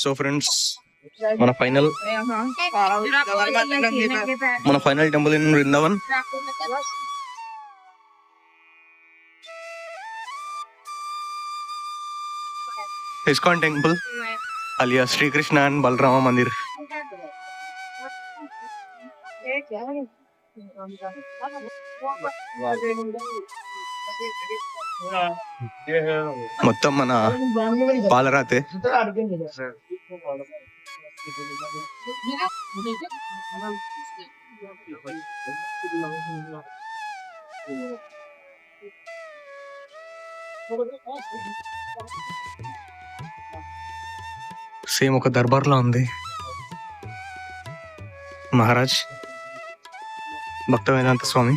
So friends, మన final temple in Vrindavan. ISKCON temple అలియా Srikrishna and Balarama Mandir. మొత్తం మన పాలరాతే. సేమ్ ఒక దర్బార్లో ఉంది. మహారాజ్ భక్త వేదాంత స్వామి.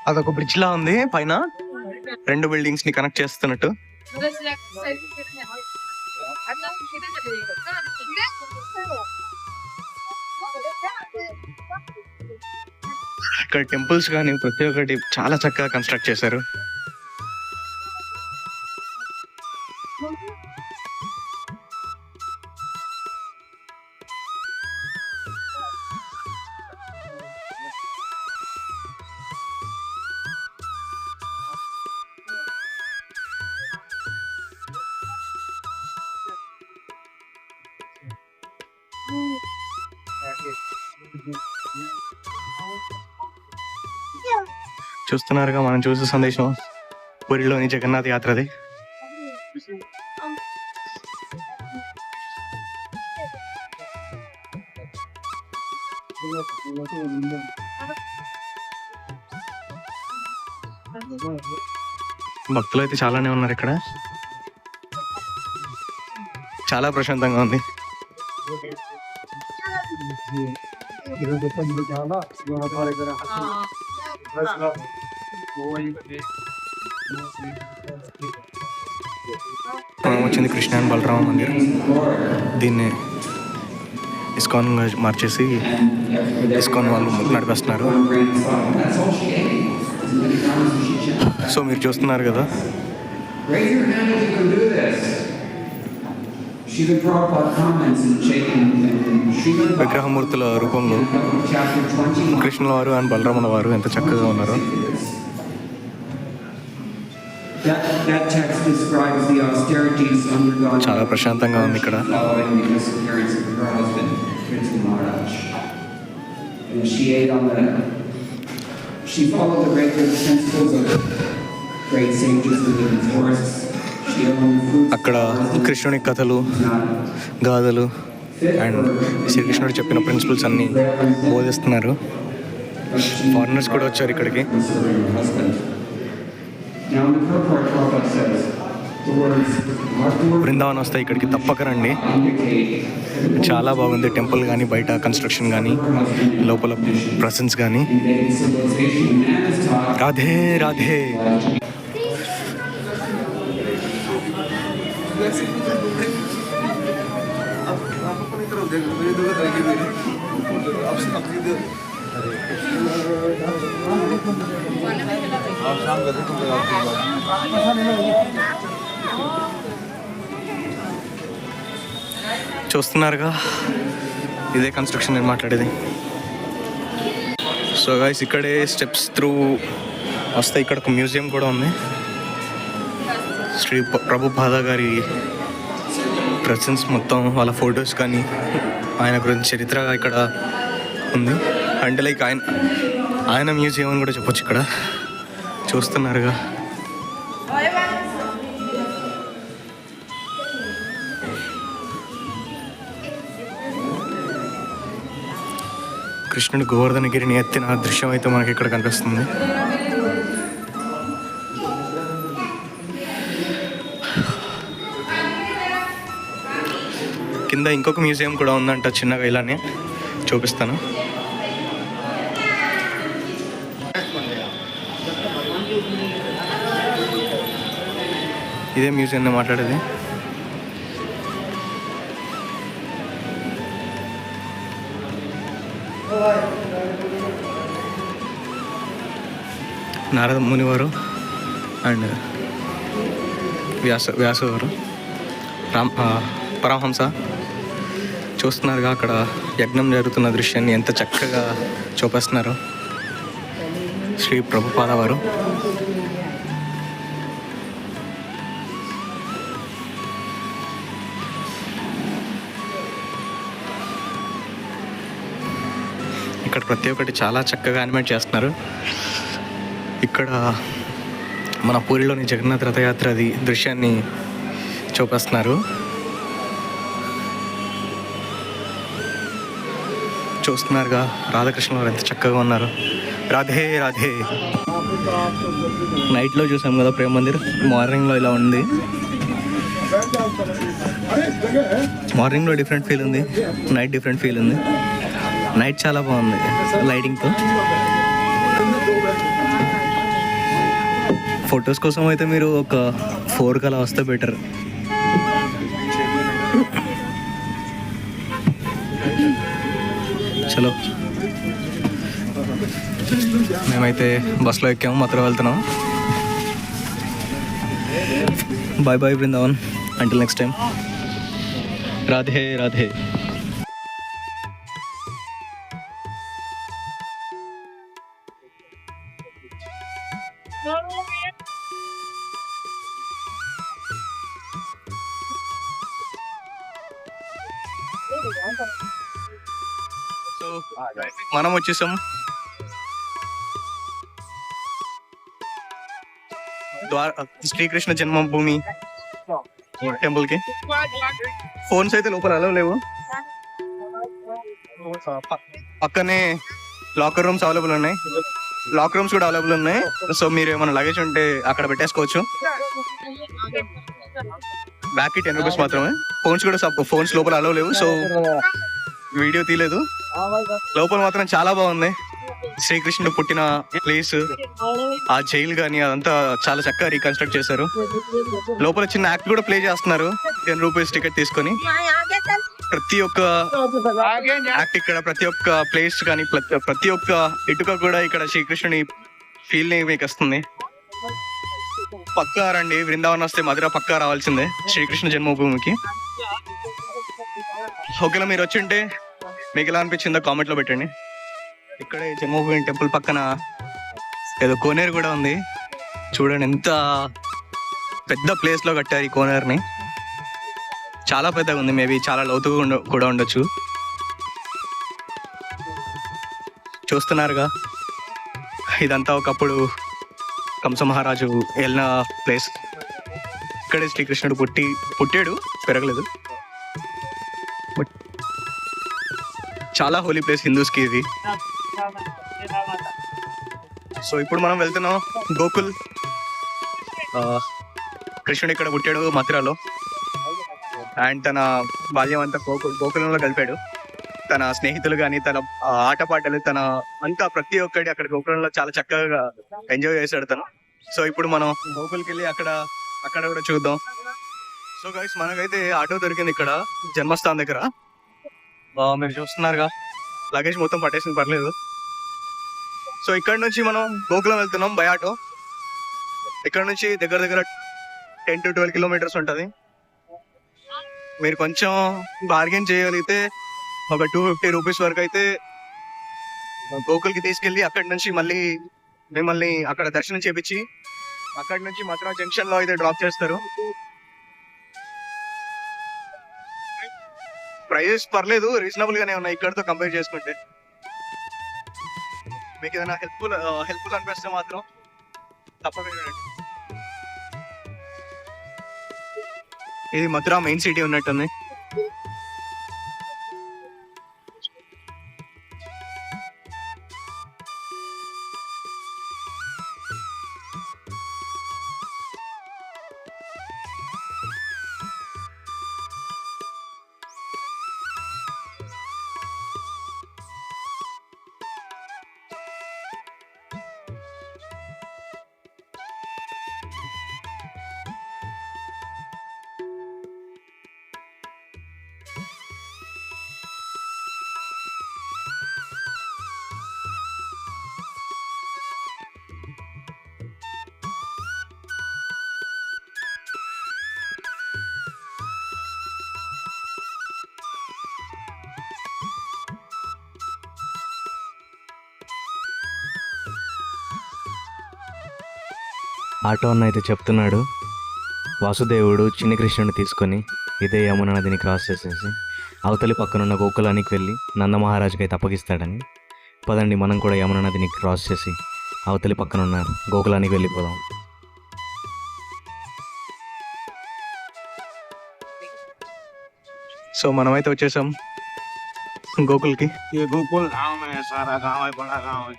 అదొక బ్రిడ్జ్ లా ఉంది, పైన రెండు బిల్డింగ్స్ ని కనెక్ట్ చేస్తున్నట్టు. ఇక్కడ టెంపుల్స్ కానీ ప్రతి ఒక్కటి చాలా చక్కగా కన్స్ట్రక్ట్ చేశారు. చూస్తున్నారుగా, మనం చూసే సందేశం పూరిలోని జగన్నాథ్ యాత్రది. భక్తులు అయితే చాలానే ఉన్నారు ఇక్కడ. చాలా ప్రశాంతంగా ఉంది. మనం వచ్చింది కృష్ణ అండ్ బలరామ మందిర్. దీన్ని ఇస్కాన్ మార్చేసి ఇస్కాన్ వాళ్ళు నడిపేస్తున్నారు. సో మీరు చూస్తున్నారు కదా, విగ్రహమూర్తుల రూపంలో కృష్ణుల వారు అండ్ బలరాముల వారు ఎంత చక్కగా ఉన్నారు. చాలా ప్రశాంతంగా ఉంది ఇక్కడ. అక్కడ కృష్ణుని కథలు, గాథలు అండ్ శ్రీకృష్ణుడు చెప్పిన ప్రిన్సిపల్స్ అన్ని బోధిస్తున్నారు. ఫారినర్స్ కూడా వచ్చారు ఇక్కడికి. బృందావన్ వస్తే ఇక్కడికి తప్పక రండి. చాలా బాగుంది టెంపుల్ కానీ, బయట కన్స్ట్రక్షన్ కానీ, లోపల ప్రెసెన్స్ కానీ. రాధే రాధే. చూస్తున్నారుగా, ఇదే కన్స్ట్రక్షన్ నేను మాట్లాడేది. సో గైస్, ఇక్కడే స్టెప్స్ త్రూ వస్తే ఇక్కడ ఒక మ్యూజియం కూడా ఉంది. శ్రీ ప్రభుపాద గారి ప్రెసెన్స్, మొత్తం వాళ్ళ ఫొటోస్ కానీ ఆయన గురించి చరిత్ర ఇక్కడ ఉంది. అంటే లైక్ ఆయన మ్యూజియం అని కూడా చెప్పొచ్చు. ఇక్కడ చూస్తున్నారుగా. కృష్ణుడు గోవర్ధనగిరిని ఎత్తిన దృశ్యం అయితే మనకి ఇక్కడ కనిపిస్తుంది. కింద ఇంకొక మ్యూజియం కూడా ఉందంట చిన్నగా, ఇలానే చూపిస్తాను. ఇదే మ్యూజియం నేను మాట్లాడేది. నారద మునివారు అండ్ వ్యాసవారు పరమహంస చూస్తున్నారుగా. అక్కడ యజ్ఞం జరుగుతున్న దృశ్యాన్ని ఎంత చక్కగా చూపిస్తున్నారు శ్రీ ప్రభుపాద వారు. ఇక్కడ ప్రతి ఒక్కటి చాలా చక్కగా యానిమేట్ చేస్తున్నారు. ఇక్కడ మన పూరిలోని జగన్నాథ్ రథయాత్ర దృశ్యాన్ని చూపిస్తున్నారు. చూస్తున్నారుగా రాధాకృష్ణ వారు ఎంత చక్కగా ఉన్నారు. రాధే రాధే. నైట్లో చూసాం కదా ప్రేమ మందిర్, మార్నింగ్లో ఇలా ఉంది. మార్నింగ్లో డిఫరెంట్ ఫీల్ ఉంది, నైట్ డిఫరెంట్ ఫీల్ ఉంది. నైట్ చాలా బాగుంది లైటింగ్తో. ఫొటోస్ కోసం అయితే మీరు ఒక 4 కలా వస్తే బెటర్. చలో మేమైతే బస్లో ఎక్కాము, మథుర వెళ్తున్నాం. Bye bye Vrindavan, until next time. Radhe Radhe. So మనం వచ్చేసాం శ్రీకృష్ణ జన్మభూమి టెంపుల్ కి. ఫోన్స్ అయితే లోపల అలవ్ లేవు. పక్కనే లాకర్ రూమ్స్ అవైలబుల్ ఉన్నాయి, లాక్ రూమ్స్ కూడా అవైలబుల్ ఉన్నాయి. సో మీరు ఏమైనా లగేజ్ ఉంటే అక్కడ పెట్టేసుకోవచ్చు. బ్యాక్ కి 10 రూపీస్ మాత్రమే. ఫోన్స్ కూడా ఫోన్స్ లోపల అలవ్ లేవు, సో వీడియో తీయలేదు. లోపల మాత్రం చాలా బాగుంది. శ్రీకృష్ణుడు పుట్టిన ప్లేస్, ఆ జైలు కానీ అదంతా చాలా చక్కగా రీకన్స్ట్రక్ట్ చేశారు. లోపల చిన్న యాక్ట్ కూడా ప్లే చేస్తున్నారు 10 రూపీస్ టికెట్ తీసుకొని. ప్రతి ఒక్క యాక్ట్ ఇక్కడ, ప్రతి ఒక్క ప్లేస్ కానీ ప్రతి ఒక్క ఇటుక కూడా ఇక్కడ శ్రీకృష్ణుని ఫీల్ ని మీకు వస్తుంది. పక్కా రండి, బృందావనం వస్తే మధుర పక్కా రావాల్సిందే శ్రీకృష్ణ జన్మభూమికి. ఒకవేళ మీరు వచ్చి ఉంటే మీకు ఎలా అనిపించిందో కామెంట్లో పెట్టండి. ఇక్కడే జన్మభూమి టెంపుల్ పక్కన ఏదో కోనేరు కూడా ఉంది. చూడండి ఎంత పెద్ద ప్లేస్ లో కట్టారు ఈ కోనేరుని. చాలా పెద్దగా ఉంది, మేబీ చాలా లోతుగా కూడా ఉండొచ్చు. చూస్తున్నారుగా, ఇదంతా ఒకప్పుడు కంస మహారాజు వెళ్ళిన ప్లేస్. ఇక్కడే శ్రీకృష్ణుడు పుట్టాడు, పెరగలేదు. బట్ చాలా హోలీ ప్లేస్ హిందూస్కి ఇది. సో ఇప్పుడు మనం వెళ్తున్నాం గోకుల్. కృష్ణుడు ఇక్కడ పుట్టాడు మథురలో, అండ్ తన బాల్యం అంతా గోకులంలో గడిపాడు. తన స్నేహితులు కానీ, తన ఆటపాటలు, తన అంతా ప్రతి ఒక్కటి అక్కడ గోకులంలో చాలా చక్కగా ఎంజాయ్ చేశాడు తను. సో ఇప్పుడు మనం గోకుల్కి వెళ్ళి అక్కడ కూడా చూద్దాం. సో గైస్, మనకైతే ఆటో దొరికింది ఇక్కడ జన్మస్థానం దగ్గర. మీరు చూస్తున్నారుగా, లగేజ్ మొత్తం పట్టేసింది, పర్లేదు. సో ఇక్కడ నుంచి మనం గోకులం వెళ్తున్నాం బై ఆటో. ఇక్కడ నుంచి దగ్గర 10 to 12 కిలోమీటర్స్ ఉంటుంది. మీరు కొంచెం బార్గెన్ చేయగలిగితే ఒక 250 రూపీస్ వరకు అయితే గోకుల్కి తీసుకెళ్ళి అక్కడి నుంచి మళ్ళీ మిమ్మల్ని అక్కడ దర్శనం చేపించి అక్కడి నుంచి మథురా జంక్షన్ లో అయితే డ్రాప్ చేస్తారు. ప్రైజెస్ పర్లేదు, రీజనబుల్ గానే ఉన్నాయి ఇక్కడతో కంపేర్ చేసుకుంటే. మీకు ఏదైనా హెల్ప్ఫుల్ అనిపిస్తే మాత్రం తప్పకుండా చూడండి. ఇది మథురా మెయిన్ సిటీ ఉన్నట్టుంది. ఆటో అన్న అయితే చెప్తున్నాడు, వాసుదేవుడు చిన్ని కృష్ణుని తీసుకొని ఇదే యమున నదిని క్రాస్ చేసేసి అవతలి పక్కనున్న గోకులానికి వెళ్ళి నందమహారాజుకి అయితే అప్పగిస్తాడని. పదండి మనం కూడా యమున నదిని క్రాస్ చేసి అవతలి పక్కనున్న గోకులానికి వెళ్ళిపోదాం. సో మనమైతే వచ్చేసాం గోకుల్కి. ये गोकुल गांव में है, सारा गांव है, बड़ा गांव है।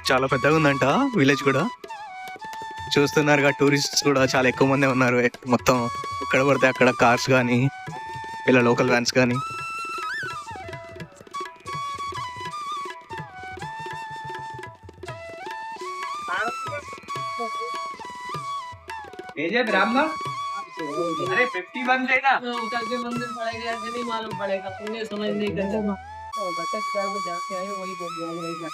చాలా పెద్దగా ఉందంట విలేజ్ కూడా. చూస్తున్నారుగా టూరిస్ట్స్ కూడా చాలా ఎక్కువ మంది ఉన్నారు. మొత్తం ఎక్కడ పడితే అక్కడ కార్స్ కానీ ఇలా లోకల్ వ్యాన్స్ కానీ. अरे 51 देना। उतर के मंदिर पड़ेगा कि नहीं मालूम पड़ेगा, सुनने समझ नहीं करते बचत कर में जाके आए वही बोल रहा है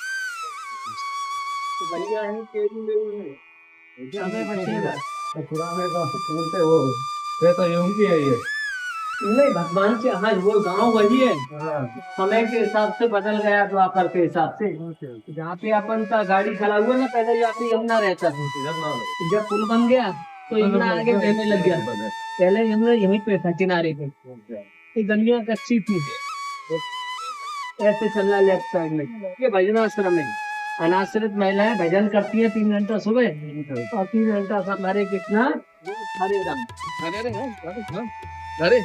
तो बढ़िया है तेरी में हमें बचेगा पुराने का सुनते हो ये तो यूं की है ये नहीं भगवान के। हाँ वो गांव वही है, समय के हिसाब से बदल गया द्वापर के हिसाब से। जहाँ पे अपन का गाड़ी खड़ा हुआ ना पहले यहाँ पे यमुना रहता था, जब पुल बन गया तो यमुना आगे बहने लग गया। पहले यमुना यहीं पे था किनारे पे, ये गलियां कच्ची थी, ऐसे चलना लेफ्ट साइड में। ये भजनाश्रम है, अनाश्रित महिलाएं भजन करती है 3 घंटा सुबह और 3 घंटा हमारे कृष्णा हरे राम। अरे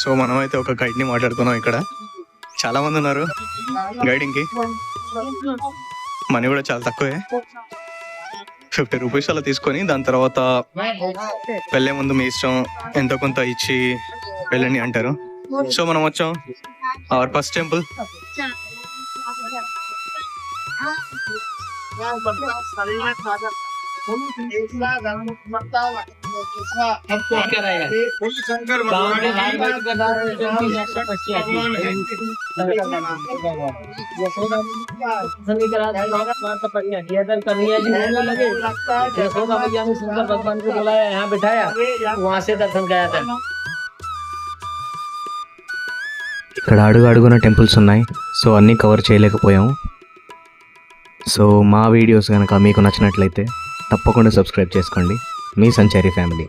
సో మనమైతే ఒక గైడ్ని మాట్లాడుతున్నాం. ఇక్కడ చాలా మంది ఉన్నారు గైడింగ్కి. మనీ కూడా చాలా తక్కువే, 50 రూపీస్ అలా తీసుకొని దాని తర్వాత వెళ్ళే ముందు మీ ఇష్టం ఎంతో కొంత ఇచ్చి వెళ్ళండి అంటారు. సో మనం వచ్చాం అవర్ ఫస్ట్ టెంపుల్. शंकर भगवान को बुलाया, यहाँ बिठाया, वहाँ से दर्शन कराया था। ఇక్కడ అడుగు అడుగున టెంపుల్స్ ఉన్నాయి. సో అన్నీ కవర్ చేయలేకపోయాము. సో మా వీడియోస్ కనుక మీకు నచ్చినట్లయితే తప్పకుండా సబ్స్క్రైబ్ చేసుకోండి. మీ సంచారి ఫ్యామిలీ.